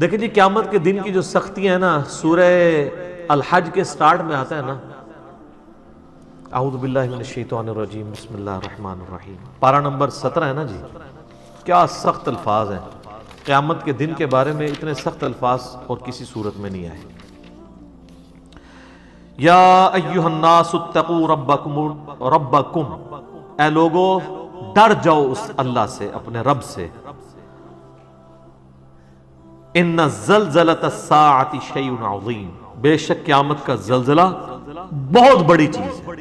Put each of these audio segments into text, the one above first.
دیکھیں جی قیامت کے دن کی جو سختیاں ہیں نا، سورہ الحج کے سٹارٹ میں آتا ہے نا، اعوذ باللہ من الشیطان الرجیم بسم اللہ الرحمن الرحیم، پارہ نمبر 17 ہے نا جی. کیا سخت الفاظ ہیں قیامت کے دن کے بارے میں، اتنے سخت الفاظ اور کسی صورت میں نہیں آئے. یا ایھا الناس اتقوا ربکم، اے لوگو ڈر جاؤ اس اللہ سے، اپنے رب سے. ان زلزلۃ الساعۃ شیء عظیم، بے شک قیامت کا زلزلہ بہت بڑی چیز ہے.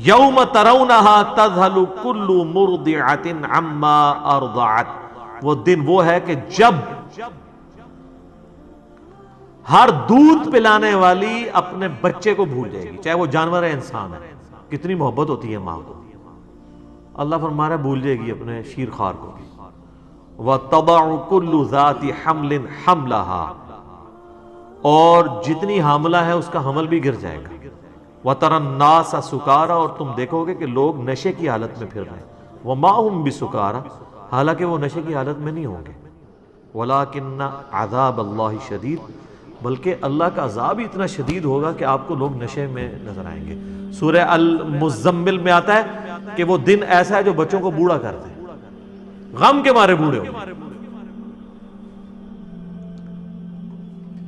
یوم ترونہا تذہل کل مرضعۃ عما ارضعت، وہ دن وہ ہے کہ جب ہر دودھ پلانے والی اپنے بچے کو بھول جائے گی، چاہے وہ جانور ہے انسان ہے. کتنی محبت ہوتی ہے ماں کو، اللہ فرما رہا ہے بھول جائے گی اپنے شیر خوار کو. وَتَضَعُ كُلُّ ذَاتِ حَمْلٍ حَمْلَهَا، اور جتنی حاملہ ہے اس کا حمل بھی گر جائے گا. وَتَرَى النَّاسَ سُكَارَى، اور تم دیکھو گے کہ لوگ نشے کی حالت میں پھر رہے ہیں. وَمَا هُمْ بِسُكَارَى، حالانکہ وہ نشے کی حالت میں نہیں ہوں گے. وَلَكِنَّ عَذَابَ اللَّهِ شَدِيدٌ، بلکہ اللہ کا عذاب اتنا شدید ہوگا کہ آپ کو لوگ نشے میں نظر آئیں گے. سورہ المزمل میں آتا ہے کہ وہ دن ایسا ہے جو بچوں کو بوڑھا کر دے، غم کے مارے بوڑھے ہو.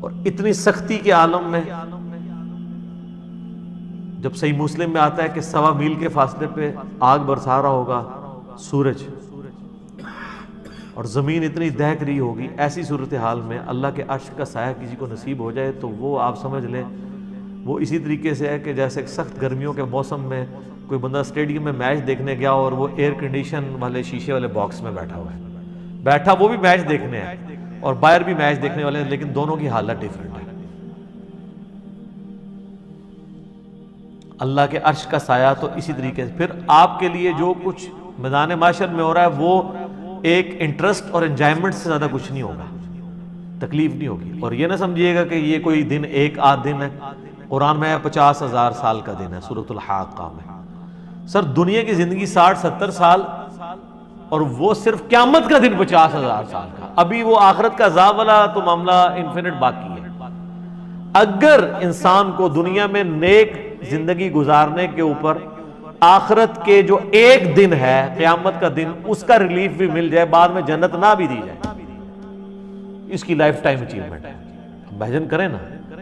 اور اتنی سختی کے عالم میں جب صحیح مسلم میں آتا ہے کہ 1.25 میل کے فاصلے پہ آگ برسا رہا ہوگا سورج، اور زمین اتنی دہک رہی ہوگی، ایسی صورتحال میں اللہ کے عرش کا سایہ کسی کو نصیب ہو جائے تو وہ آپ سمجھ لیں وہ اسی طریقے سے ہے کہ جیسے سخت گرمیوں کے موسم میں کوئی بندہ اسٹیڈیم میں میچ دیکھنے گیا اور وہ ایئر کنڈیشن والے شیشے والے باکس میں بیٹھا ہوا ہے، بیٹھا وہ بھی میچ دیکھنے ہے اور باہر بھی میچ دیکھنے والے ہیں، لیکن دونوں کی حالت ڈیفرنٹ ہے. اللہ کے عرش کا سایہ تو اسی طریقے سے. پھر آپ کے لیے جو کچھ میدان محشر میں ہو رہا ہے وہ ایک انٹرسٹ اور انجوائمنٹ سے زیادہ کچھ نہیں ہوگا، تکلیف نہیں ہوگی. اور یہ نہ سمجھیے گا کہ یہ کوئی دن ایک آدھ دن ہے. قرآن میں 50,000 سال کا دن ہے سورۃ الحاقہ میں. سر دنیا کی زندگی 60-70 سال، اور وہ صرف قیامت کا دن 50,000 سال کا. ابھی وہ آخرت کا عذاب والا تو معاملہ انفینٹ باقی ہے. اگر انسان کو دنیا میں نیک زندگی گزارنے کے اوپر آخرت کے جو ایک دن ہے قیامت کا دن، اس کا ریلیف بھی مل جائے، بعد میں جنت نہ بھی دی جائے، اس کی لائف ٹائم اچیومنٹ ہے. امیجن کریں نا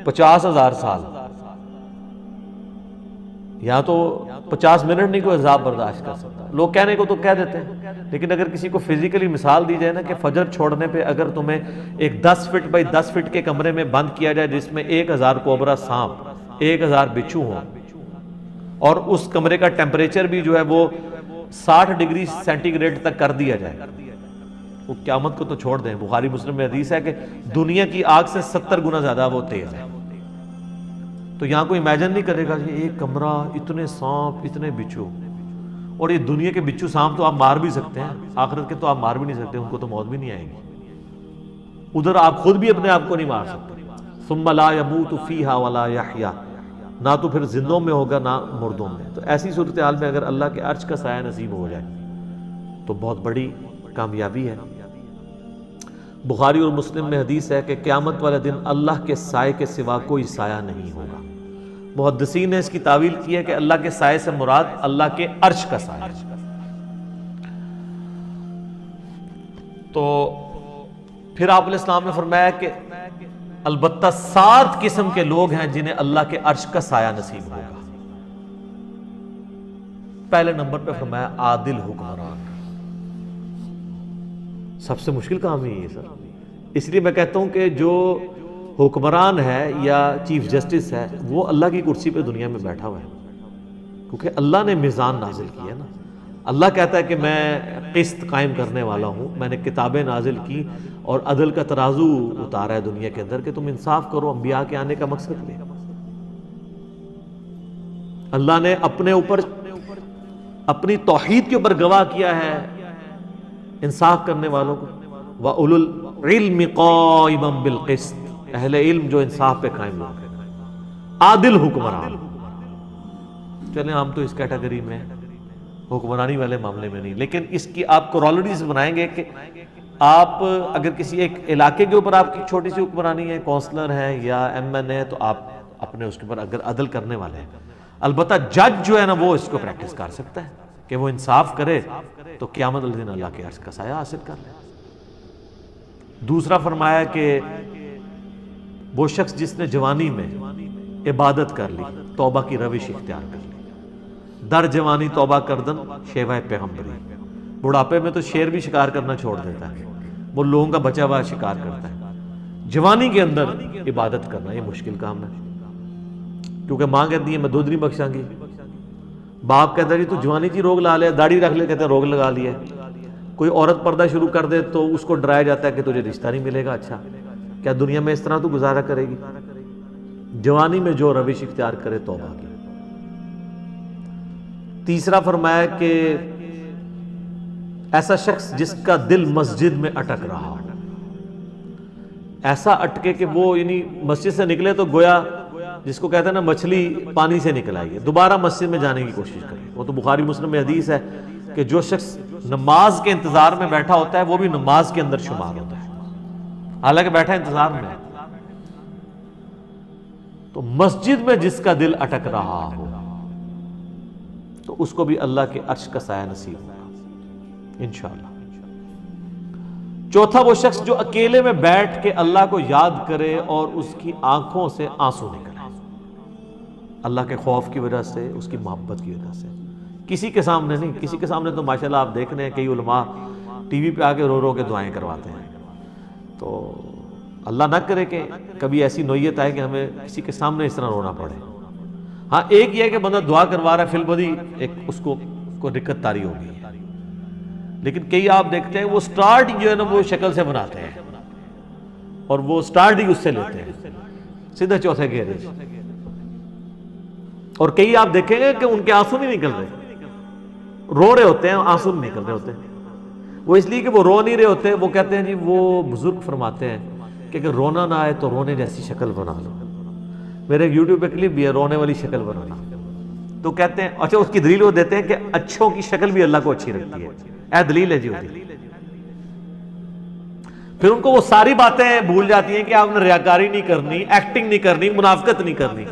50,000 سال، یا تو 50 منٹ نہیں کوئی عذاب برداشت کر سکتا. لوگ کہنے کو تو کہہ دیتے ہیں، لیکن اگر کسی کو فزیکلی مثال دی جائے نا کہ فجر چھوڑنے پہ اگر تمہیں ایک 10 فٹ بائی 10 فٹ کے کمرے میں بند کیا جائے جس میں 1000 کوبرا سانپ، 1000 بچھو ہوں، اور اس کمرے کا ٹیمپریچر بھی جو ہے وہ 60 ڈگری سینٹی گریڈ تک کر دیا جائے، وہ قیامت کو تو چھوڑ دیں. بخاری مسلم میں حدیث ہے کہ دنیا کی آگ سے 70 گنا زیادہ وہ تیز ہے. تو یہاں کوئی امیجن نہیں کرے گا کہ ایک کمرہ، اتنے سانپ، اتنے بچھو. اور یہ دنیا کے بچھو سانپ تو آپ مار بھی سکتے ہیں، آخرت کے تو آپ مار بھی نہیں سکتے، ان کو تو موت بھی نہیں آئے گی. ادھر آپ خود بھی اپنے آپ کو نہیں مار سکتے. ثم لا يموت فيها ولا يحيى، نہ تو پھر زندوں میں ہوگا نہ مردوں میں. تو ایسی صورتحال میں اگر اللہ کے عرش کا سایہ نصیب ہو جائے تو بہت بڑی کامیابی ہے. بخاری اور مسلم میں حدیث ہے کہ قیامت والے دن اللہ کے سائے کے سوا کوئی سایہ نہیں ہوگا. محدثین نے اس کی تعویل کی ہے کہ اللہ کے سائے سے مراد اللہ کے عرش کا سایہ. تو پھر آپ علیہ السلام نے فرمایا کہ البتہ 7 قسم کے لوگ ہیں جنہیں اللہ کے عرش کا سایہ نصیب ہوگا. پہلے نمبر پہ فرمایا عادل حکمران. سب سے مشکل کام ہی ہے سر. اس لیے میں کہتا ہوں کہ جو حکمران ہے یا چیف جسٹس ہے وہ اللہ کی کرسی پہ دنیا میں بیٹھا ہوا ہے، کیونکہ اللہ نے میزان نازل کیا ہے نا. اللہ کہتا ہے کہ میں قسط قائم کرنے والا ہوں، میں نے کتابیں نازل کی اور عدل کا ترازو اتارا ہے دنیا کے اندر کہ تم انصاف کرو. انبیاء کے آنے کا مقصد کیا؟ اللہ نے اپنے اوپر اپنی توحید کے اوپر گواہ کیا ہے انصاف کرنے والوں کو. وَأُولُو الْعِلْمِ قَائِمًا بِالْقِسْطِ، اہل علم جو انصاف پہ قائم لوگ ہیں، عادل حکمران. چلیں ہم تو اس کیٹیگری میں حکمرانی والے معاملے میں نہیں، لیکن اس کی آپ کورالریز بنائیں گے کہ آپ اگر کسی ایک علاقے کے اوپر آپ کی چھوٹی سی حکمرانی ہے، کونسلر ہیں یا ایم این ہے، تو آپ اپنے اس کے اوپر اگر عدل کرنے والے ہیں، البتہ جج جو ہے نا وہ اس کو پریکٹس کر سکتا ہے کہ وہ انصاف کرے تو قیامت والے دن اللہ کے عرش کا سایہ حاصل کر لے۔ دوسرا فرمایا کہ وہ شخص جس نے جوانی میں عبادت کر لی، توبہ کی روش اختیار کر لی، در جوانی توبہ کردن شیوہ پیغمبری، بڑھاپے میں تو شیر بھی شکار کرنا چھوڑ دیتا ہے، وہ لوگوں کا بچا ہوا شکار کرتا ہے، جوانی کے اندر عبادت کرنا یہ مشکل کام ہے، کیونکہ ماں کہتی ہے میں دودھ نہیں بخشاں گی، باپ کہتا ہے جی تو جوانی کی روک لا لے، داڑھی رکھ لے، کہتے ہیں روک لگا لی ہے، کوئی عورت پردہ شروع کر دے تو اس کو ڈرایا جاتا ہے کہ تجھے رشتہ نہیں ملے گا، اچھا کیا دنیا میں اس طرح تو گزارا کرے گی؟ جوانی میں جو روش اختیار کرے توبہ کی۔ تیسرا فرمایا کہ ایسا شخص جس کا دل مسجد میں اٹک رہا ہو، ایسا اٹکے کہ وہ یعنی مسجد سے نکلے تو گویا جس کو کہتے ہیں نا مچھلی پانی سے نکل آئی ہے، دوبارہ مسجد میں جانے کی کوشش کرے۔ وہ تو بخاری مسلم میں حدیث ہے کہ جو شخص نماز کے انتظار میں بیٹھا ہوتا ہے وہ بھی نماز کے اندر شمار ہوتا ہے، حالانکہ بیٹھا انتظار میں ہے۔ تو مسجد میں جس کا دل اٹک رہا ہو تو اس کو بھی اللہ کے عرش کا سایہ نصیب ہوگا انشاءاللہ۔ چوتھا وہ شخص جو اکیلے میں بیٹھ کے اللہ کو یاد کرے اور اس کی آنکھوں سے آنسو نکلے، اللہ کے خوف کی وجہ سے، اس کی محبت کی وجہ سے، کسی کے سامنے نہیں۔ کسی کے سامنے تو ماشاءاللہ آپ دیکھ رہے ہیں کئی علماء ٹی وی پہ آ کے رو رو کے دعائیں کرواتے ہیں، تو اللہ نہ کرے کہ کبھی ایسی نوعیت آئے کہ ہمیں کسی کے سامنے اس طرح رونا پڑے۔ ہاں ایک یہ ہے کہ بندہ دعا کروا رہا ہے، فی البدی ایک اس کو دقت طاری ہو گئی ہے، لیکن کئی آپ دیکھتے ہیں وہ سٹارٹ جو ہے نا وہ شکل سے بناتے ہیں اور وہ سٹارٹ ہی اس سے لیتے ہیں سیدھا چوتھے گھیرے سے، اور کئی آپ دیکھیں گے کہ ان کے آنسو نہیں نکل رہے، رو رہے ہوتے ہیں آنسو نہیں نکل رہے ہوتے، وہ اس لیے کہ وہ رو نہیں رہے ہوتے۔ وہ کہتے ہیں جی وہ بزرگ فرماتے ہیں کہ اگر رونا نہ آئے تو رونے جیسی شکل بنا لو۔ میرے یوٹیوب پہ کلپ بھی ہے رونے والی شکل بنانا، تو کہتے ہیں اچھا اس کی دلیل وہ دیتے ہیں کہ اچھوں کی شکل بھی اللہ کو اچھی لگتی ہے، اے دلیل ہے جی ہوتی۔ پھر ان کو وہ ساری باتیں بھول جاتی ہیں کہ آپ نے ریاکاری نہیں کرنی، ایکٹنگ نہیں کرنی، منافقت نہیں کرنی۔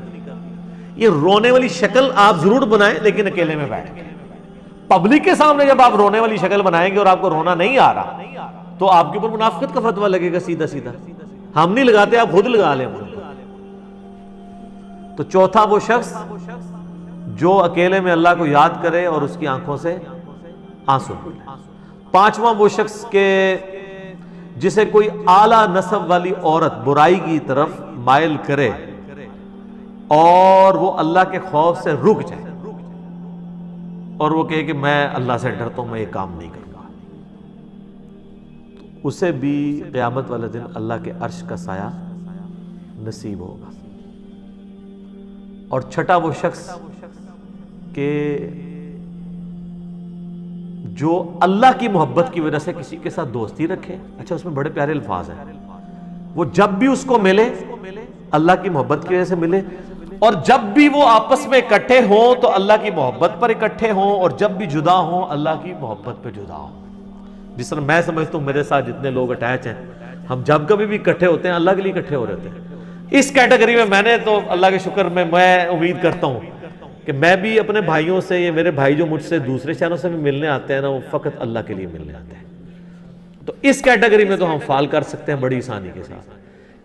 یہ رونے والی شکل آپ ضرور بنائیں لیکن اکیلے میں بیٹھ کے۔ پبلک کے سامنے جب آپ رونے والی شکل بنائیں گے اور آپ کو رونا نہیں آ رہا تو آپ کے اوپر منافقت کا فتویٰ لگے گا سیدھا سیدھا۔ ہم نہیں لگاتے، آپ خود لگا لیں۔ تو چوتھا وہ شخص جو اکیلے میں اللہ کو یاد کرے اور اس کی آنکھوں سے آنسو۔ پانچواں وہ شخص کہ جسے کوئی اعلیٰ نسب والی عورت برائی کی طرف مائل کرے اور وہ اللہ کے خوف سے رک جائے اور وہ کہے کہ میں اللہ سے ڈرتا ہوں، میں یہ کام نہیں کروں گا، تو اسے بھی قیامت والے دن اللہ کے عرش کا سایہ نصیب ہوگا۔ اور چھٹا وہ شخص کہ جو اللہ کی محبت کی وجہ سے کسی کے ساتھ دوستی رکھے۔ اچھا اس میں بڑے پیارے الفاظ ہیں، وہ جب بھی اس کو ملے اللہ کی محبت کی وجہ سے ملے، اور جب بھی وہ آپس میں اکٹھے ہوں تو اللہ کی محبت پر اکٹھے ہوں، اور جب بھی جدا ہوں اللہ کی محبت پہ جدا ہوں۔ جس طرح میں سمجھتا ہوں میرے ساتھ جتنے لوگ اٹیچ ہیں، ہم جب کبھی بھی اکٹھے ہوتے ہیں اللہ کے لیے اکٹھے ہو رہتے ہیں۔ اس کیٹیگری میں نے تو اللہ کے شکر میں امید کرتا ہوں کہ میں بھی اپنے بھائیوں سے، یہ میرے بھائی جو مجھ سے دوسرے شہروں سے بھی ملنے آتے ہیں نا، وہ فقط اللہ کے لیے ملنے آتے ہیں۔ تو اس کیٹیگری میں تو ہم فال کر سکتے ہیں بڑی آسانی کے ساتھ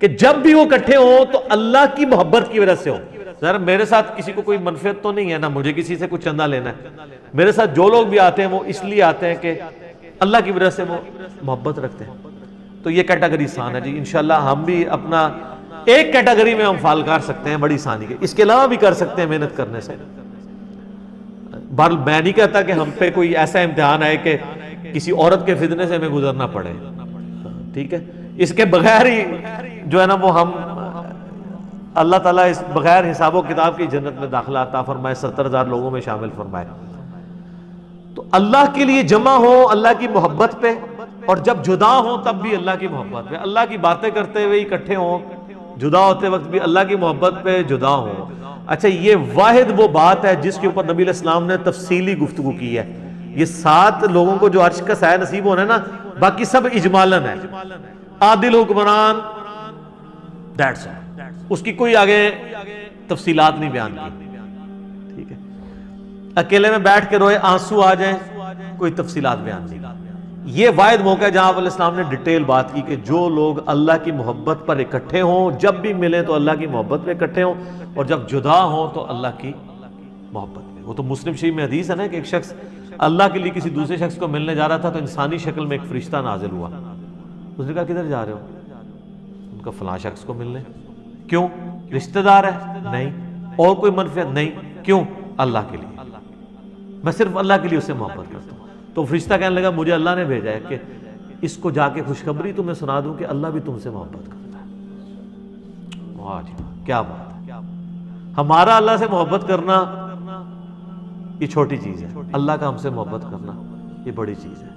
کہ جب بھی وہ اکٹھے ہوں تو اللہ کی محبت کی وجہ سے ہو۔ ذرا میرے ساتھ کسی کو کوئی منفعت تو نہیں ہے نا، مجھے کسی سے کچھ چندہ لینا ہے۔ میرے ساتھ جو لوگ بھی آتے ہیں وہ اس لیے آتے ہیں کہ اللہ کی وجہ سے وہ محبت رکھتے ہیں۔ تو یہ کیٹیگری آسان ہے جی، انشاءاللہ ہم بھی اپنا ایک کیٹیگری میں ہم فال کر سکتے ہیں بڑی آسانی کے، اس کے علاوہ بھی کر سکتے ہیں محنت کرنے سے۔ بہرحال میں نہیں کہتا کہ ہم پہ کوئی ایسا امتحان آئے کہ کسی عورت کے فتنے سے ہمیں گزرنا پڑے، ٹھیک ہے، اس کے بغیر ہی جو ہے نا وہ ہم اللہ تعالیٰ اس بغیر حساب و کتاب کی جنت میں داخلہ عطا فرمائے، 70,000 لوگوں میں شامل فرمائے۔ تو اللہ کے لیے جمع ہو اللہ کی محبت پہ، اور جب جدا ہوں تب بھی اللہ کی محبت پہ، اللہ کی باتیں کرتے ہوئے اکٹھے ہوں، جدا ہوتے وقت بھی اللہ کی محبت پہ جدا ہوں۔ اچھا یہ واحد وہ بات ہے جس کے اوپر نبی علیہ السلام نے تفصیلی گفتگو کی ہے۔ یہ 7 لوگوں کو جو عرش کا سایہ نصیب ہونا ہے نا، باقی سب اجمالن ہے. عادل حکمران دیٹس آل. اس کی کوئی آگے تفصیلات نہیں بیان کی. ٹھیک ہے, اکیلے میں بیٹھ کے روئے آنسو آ جائیں, کوئی تفصیلات بیان نہیں. یہ واحد موقع ہے جہاں آپ علیہ السلام نے ڈیٹیل بات کی کہ جو لوگ اللہ کی محبت پر اکٹھے ہوں, جب بھی ملیں تو اللہ کی محبت پہ اکٹھے ہوں, اور جب جدا ہوں تو اللہ کی محبت میں. وہ تو مسلم شریف میں حدیث ہے نا کہ ایک شخص اللہ کے لیے کسی دوسرے شخص کو ملنے جا رہا تھا تو انسانی شکل میں ایک فرشتہ نازل ہوا. اس نے کہا کدھر جا رہے ہو؟ ان کا فلاں شخص کو ملنے. کیوں؟ رشتہ دار ہے؟ نہیں. اور کوئی منفعت؟ نہیں. کیوں؟ اللہ کے لیے, میں صرف اللہ کے لیے اس سے محبت کرتا ہوں. تو فرشتہ کہنے لگا مجھے اللہ نے بھیجا ہے کہ اس کو جا کے خوشخبری تمہیں سنا دوں کہ اللہ بھی تم سے محبت کرتا ہے. واہ جی کیا بات ہے. ہمارا اللہ سے محبت کرنا یہ چھوٹی چیز ہے, اللہ کا ہم سے محبت کرنا یہ بڑی چیز ہے.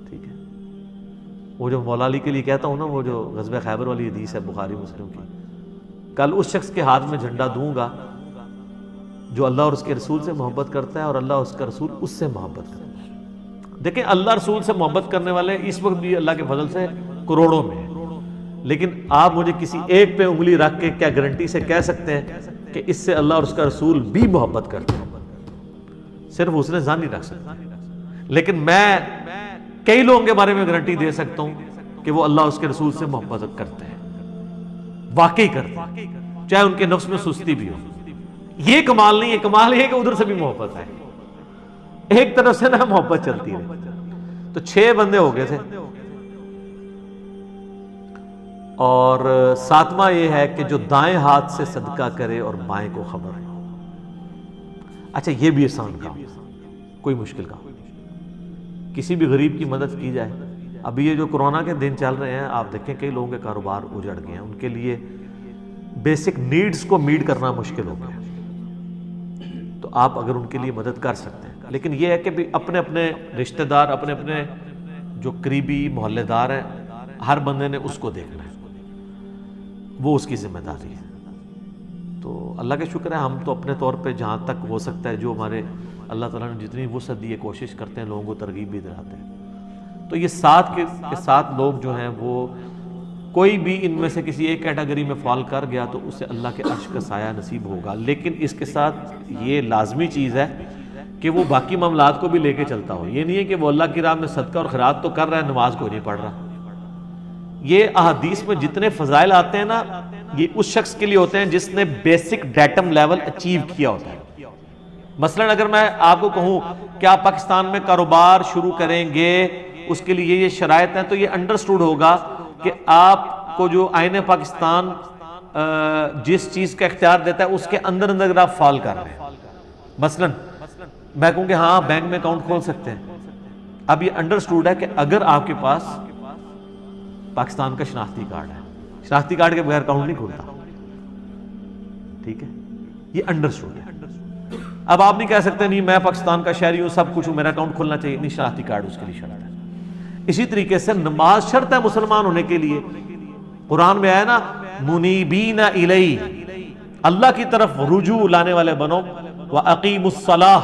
ٹھیک ہے, وہ جو مولا علی کے لیے کہتا ہوں نا, وہ جو غزوہ خیبر والی حدیث ہے بخاری مسلم کی, کل اس شخص کے ہاتھ میں جھنڈا دوں گا جو اللہ اور اس کے رسول سے محبت کرتا ہے اور اللہ اور اس کا رسول اس سے محبت کرتا ہے. دیکھیں اللہ رسول سے محبت کرنے والے اس وقت بھی اللہ کے فضل سے کروڑوں میں ہیں, لیکن آپ مجھے کسی ایک پہ انگلی رکھ کے کیا گارنٹی سے کہہ سکتے ہیں کہ اس سے اللہ اور اس کا رسول بھی محبت کرتے ہیں؟ صرف اس نے ذہن نہیں رکھ سکتا, لیکن میں کئی لوگوں کے بارے میں گارنٹی دے سکتا ہوں کہ وہ اللہ اور اس کے رسول سے محبت کرتے ہیں, واقعی کرتے ہیں, چاہے ان کے نفس میں سستی بھی ہو. یہ کمال نہیں ہے, کمال یہ ہے کہ ادھر سے بھی محبت ہے, ایک طرف سے نا محبت چلتی رہے. تو 6 بندے ہو گئے تھے, اور 7واں یہ ہے کہ جو دائیں ہاتھ سے صدقہ کرے اور بائیں کو خبر. اچھا یہ بھی آسان کام, کوئی مشکل کام. کسی بھی غریب کی مدد کی جائے. ابھی یہ جو کورونا کے دن چل رہے ہیں, آپ دیکھیں کئی لوگوں کے کاروبار اجڑ گئے ہیں, ان کے لیے بیسک نیڈز کو میٹ کرنا مشکل ہو گیا. تو آپ اگر ان کے لیے مدد کر سکتے ہیں, لیکن یہ ہے کہ اپنے اپنے رشتہ دار, اپنے اپنے جو قریبی محلے دار ہیں, ہر بندے نے اس کو دیکھنا ہے, وہ اس کی ذمہ داری ہے. تو اللہ کا شکر ہے ہم تو اپنے طور پہ جہاں تک ہو سکتا ہے, جو ہمارے اللہ تعالیٰ نے جتنی وسعت دی ہے, کوشش کرتے ہیں, لوگوں کو ترغیب بھی دلاتے ہیں. تو یہ 7 کے 7 لوگ جو ہیں وہ کوئی بھی ان میں سے کسی ایک کیٹیگری میں فال کر گیا تو اسے اللہ کے عرش کا سایہ نصیب ہوگا. لیکن اس کے ساتھ یہ لازمی چیز ہے کہ وہ باقی معاملات کو بھی لے کے چلتا ہو. یہ نہیں ہے کہ وہ اللہ کی راہ میں صدقہ اور خیرات تو کر رہا ہے, نماز کو نہیں پڑھ رہا. یہ احادیث میں جتنے فضائل آتے ہیں نا, یہ اس شخص کے لیے ہوتے ہیں جس نے بیسک ڈیٹم لیول اچیو کیا ہوتا ہے. مثلا اگر میں آپ کو کہوں کہ آپ پاکستان میں کاروبار شروع کریں گے, اس کے لیے یہ شرائط ہیں, تو یہ انڈرسٹوڈ ہوگا کہ آپ کو جو آئین پاکستان جس چیز کا اختیار دیتا ہے اس کے اندر اگر آپ فال کر رہے ہیں. مثلا میں کہوں کہ ہاں بینک میں اکاؤنٹ کھول سکتے ہیں. اب یہ انڈرسٹوڈ ہے کہ اگر آپ کے پاس پاکستان کا شناختی کارڈ ہے, شناختی کارڈ کے بغیر اکاؤنٹ نہیں کھولتا. ٹھیک ہے, یہ انڈرسٹوڈ ہے. اب آپ نہیں کہہ سکتے نہیں میں پاکستان کا شہری ہوں, سب کچھ ہوں, میرا اکاؤنٹ کھولنا چاہیے. نہیں, شناختی کارڈ اس کے لیے شرط ہے. اسی طریقے سے نماز شرط ہے مسلمان ہونے کے لیے. قرآن میں آیا نا منیبین الیہ, اللہ کی طرف رجوع لانے والے بنو, وَأَقِيمُوا الصَّلَاةَ,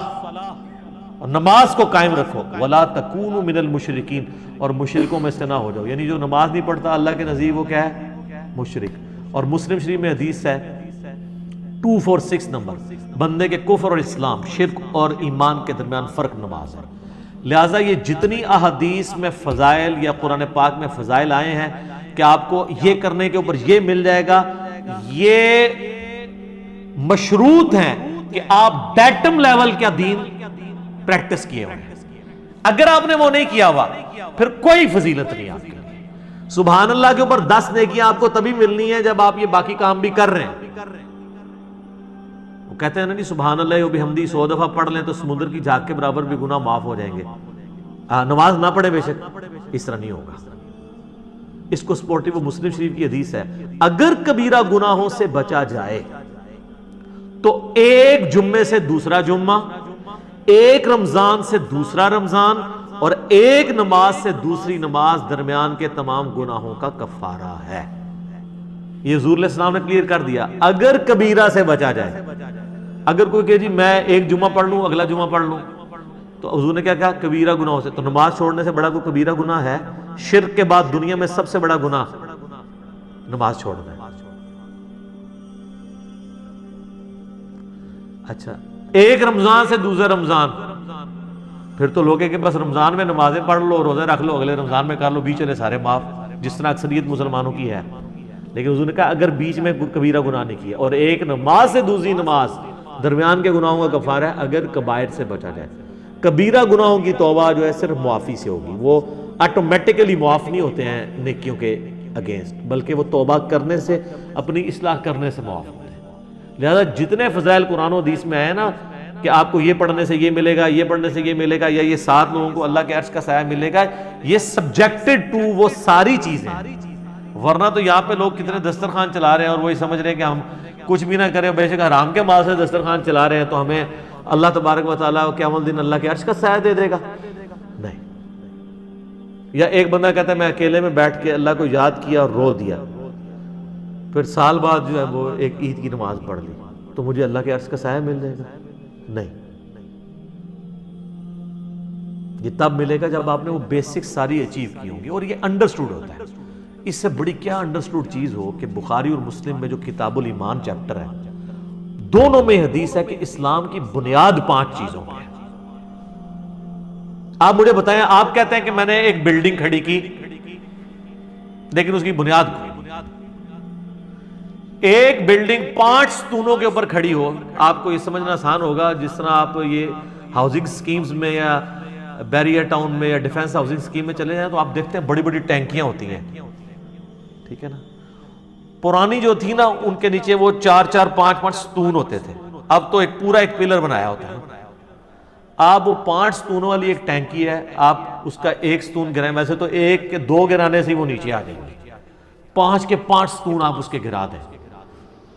اور نماز کو قائم رکھو, وَلَا تَكُونُوا مِنَ الْمُشْرِكِينَ, اور مشرکوں میں سے نہ ہو جاؤ. یعنی جو نماز نہیں پڑھتا اللہ کے نزدیک وہ کیا ہے؟ مشرک. اور مسلم شریف میں حدیث ہے 246 نمبر, بندے کے کفر اور اسلام, شرک اور ایمان کے درمیان فرق نماز ہے. لہٰذا یہ جتنی احادیث میں فضائل یا قرآن پاک میں فضائل آئے ہیں کہ آپ کو یہ کرنے کے اوپر یہ مل جائے گا, یہ مشروط ہیں کہ آپ ڈیٹم لیول کا دین پریکٹس کیے ہوئے ہیں. اگر آپ نے وہ نہیں کیا ہوا پھر کوئی فضیلت نہیں آپ کے لیے. سبحان اللہ کے اوپر 10 نیکیاں آپ کو تبھی ملنی ہے جب آپ یہ باقی کام بھی کر رہے ہیں. وہ کہتے ہیں نا نہیں سبحان اللہ و بحمدی 100 دفعہ پڑھ لیں تو سمندر کی جھاگ کے برابر بھی گناہ معاف ہو جائیں گے. نماز نہ پڑھے بے شک, اس طرح نہیں ہوگا. اس کو سپورٹیو مسلم شریف کی حدیث ہے, اگر کبیرہ گناہوں سے بچا جائے تو ایک جمعے سے دوسرا جمعہ, ایک رمضان سے دوسرا رمضان, اور ایک نماز سے دوسری نماز درمیان کے تمام گناہوں کا کفارہ ہے. یہ حضور علیہ السلام نے کلیئر کر دیا, اگر کبیرہ سے بچا جائے. اگر کوئی کہ جی میں ایک جمعہ پڑھ لوں اگلا جمعہ پڑھ لوں, تو حضور نے کیا کہا؟ کبیرہ گناہوں سے. تو نماز چھوڑنے سے بڑا کوئی کبیرہ گناہ ہے؟ شرک کے بعد دنیا میں سب سے بڑا گناہ نماز چھوڑنا ہے. اچھا، ایک رمضان سے دوسرے رمضان، پھر تو لوگ کہ بس رمضان میں نمازیں پڑھ لو، روزے رکھ لو، اگلے رمضان میں کر لو، بیچ چلے سارے معاف، جس طرح اکثریت مسلمانوں کی ہے. لیکن حضور نے کہا اگر بیچ میں کبیرہ گناہ نہیں کیا، اور ایک نماز سے دوسری نماز درمیان کے گناہوں کا کفارہ ہے اگر کبائر سے بچا جائے. کبیرہ گناہوں کی توبہ جو ہے صرف معافی سے ہوگی، وہ آٹومیٹکلی معاف نہیں ہوتے ہیں نیکیوں کے اگینسٹ، بلکہ وہ توبہ کرنے سے، اپنی اصلاح کرنے سے معاف ہوتے ہیں. لہذا جتنے فضائل قرآن و حدیث میں آئے نا کہ آپ کو یہ پڑھنے سے یہ ملے گا، یہ پڑھنے سے یہ ملے گا، یا یہ 7 لوگوں کو اللہ کے عرش کا سایہ ملے گا، یہ سبجیکٹڈ ٹو وہ ساری چیزیں. ورنہ تو یہاں پہ لوگ کتنے دسترخوان چلا رہے ہیں اور وہی سمجھ رہے ہیں کہ ہم کچھ بھی نہ کریں، بے شک حرام کے مال سے دسترخوان چلا رہے ہیں تو ہمیں اللہ تبارک و تعالیٰ قیامت الدین اللہ کے عرش کا سایہ دے دے گا. نہیں. یا ایک بندہ کہتا ہے میں اکیلے میں بیٹھ کے اللہ کو یاد کیا اور رو دیا، پھر سال بعد جو ہے وہ ایک عید کی نماز پڑھ لی، تو مجھے اللہ کے عرش کا سایہ مل جائے گا؟ نہیں. یہ تب ملے گا جب آپ نے وہ بیسک ساری اچیو کی ہوں گی، اور یہ انڈرسٹوڈ ہوتا ہے. اس سے بڑی کیا انڈرسٹوڈ چیز ہو کہ بخاری اور مسلم میں جو کتاب الایمان چیپٹر ہے، دونوں میں حدیث ہے کہ اسلام کی بنیاد 5 چیزوں کی ہے. آپ مجھے بتائیں، آپ کہتے ہیں کہ میں نے ایک بلڈنگ کھڑی کی لیکن اس کی بنیاد کوئی، ایک بلڈنگ 5 ستونوں کے اوپر کھڑی ہو، آپ کو یہ سمجھنا آسان ہوگا جس طرح آپ یہ ہاؤسنگ سکیمز میں یا بیریئر ٹاؤن میں یا ڈیفنس ہاؤسنگ سکیم میں چلے جائیں تو آپ دیکھتے ہیں بڑی بڑی ٹینکیاں ہوتی ہیں، ٹھیک ہے نا. پرانی جو تھی نا ان کے نیچے وہ 4-4 5-5 ستون ہوتے تھے، اب تو ایک پورا ایک پلر بنایا ہوتا ہے. آپ وہ 5 ستونوں والی ایک ٹینکی ہے، آپ اس کا ایک ستون گرائیں، ویسے تو 1 کے 2 گرانے سے وہ نیچے آ جائے گی، 5 کے 5 ستون آپ اس کے گرا دیں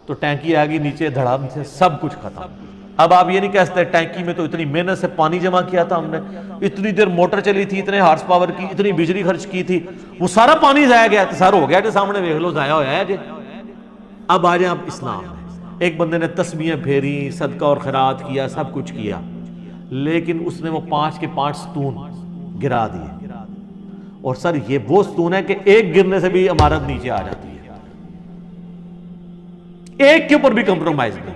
تو ٹینکی آگی نیچے دھڑام سے سب کچھ ختم. اب آپ یہ نہیں کہہ سکتے ٹینکی میں تو اتنی محنت سے پانی جمع کیا تھا ہم نے، اتنی دیر موٹر چلی تھی، اتنے ہارس پاور کی، اتنی بجلی خرچ کی تھی، وہ سارا پانی ضائع گیا، سر ہو گیا کہ سامنے دیکھ لو ضائع ہوا ہے جی. اب آ جائیں آپ اسلام میں، ایک بندے نے تسبیحیں پھیری، صدقہ اور خیرات کیا، سب کچھ کیا، لیکن اس نے وہ 5 کے 5 ستون گرا دیے. اور سر یہ وہ ستون ہے کہ ایک گرنے سے بھی عمارت نیچے آ جاتی ہے، ایک کے اوپر بھی کمپرومائز نہیں ہے.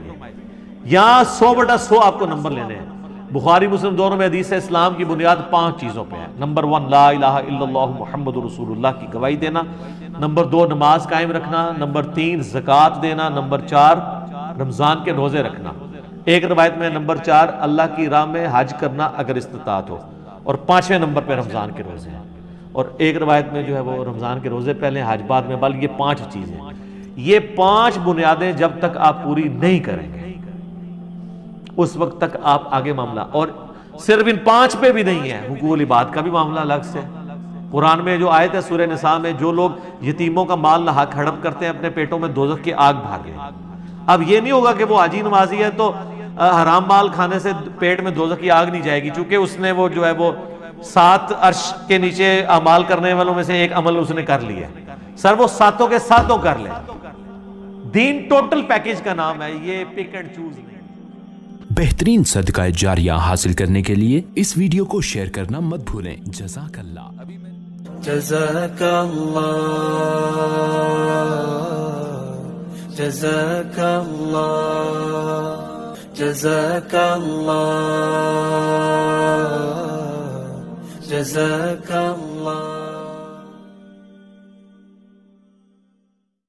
یہاں 100/100 آپ کو نمبر لینے ہیں. بخاری مسلم دونوں میں حدیث ہے اسلام کی بنیاد 5 چیزوں پہ ہے. نمبر 1 لا الہ الا اللہ محمد رسول اللہ کی گواہی دینا. نمبر 2 نماز قائم رکھنا. نمبر 3 زکوٰۃ دینا. نمبر 4 رمضان کے روزے رکھنا. ایک روایت میں نمبر 4 اللہ کی راہ میں حج کرنا اگر استطاعت ہو، اور 5ویں نمبر پہ رمضان کے روزے ہیں. اور ایک روایت میں جو ہے وہ رمضان کے روزے پہلے حج بعد میں، بلکہ یہ 5 چیزیں. یہ 5 بنیادیں جب تک آپ پوری نہیں کریں گے اس وقت تک آپ آگے معاملہ، اور صرف ان 5 پہ بھی نہیں ہے، حقوق العباد کا بھی معاملہ الگ سے. قرآن میں جو آیت ہے سورہ نساء میں، جو لوگ یتیموں کا مال ناحق ہڑپ کرتے ہیں اپنے پیٹوں میں دوزخ کی آگ بھاگے. اب یہ نہیں ہوگا کہ وہ حاجی نمازی ہے تو حرام مال کھانے سے پیٹ میں دوزخ کی آگ نہیں جائے گی، چونکہ اس نے وہ جو ہے وہ 7 عرش کے نیچے اعمال کرنے والوں میں سے ایک عمل اس نے کر لیا. سر وہ 7 کے 7 کر لے. دین ٹوٹل پیکج کا نام ہے، یہ پک اینڈ چوز نہیں. بہترین صدقہ جاریہ حاصل کرنے کے لیے اس ویڈیو کو شیئر کرنا مت بھولیں. جزاک اللہ. جزاک اللہ، جزاک اللہ، جزاک اللہ، جزاک اللہ.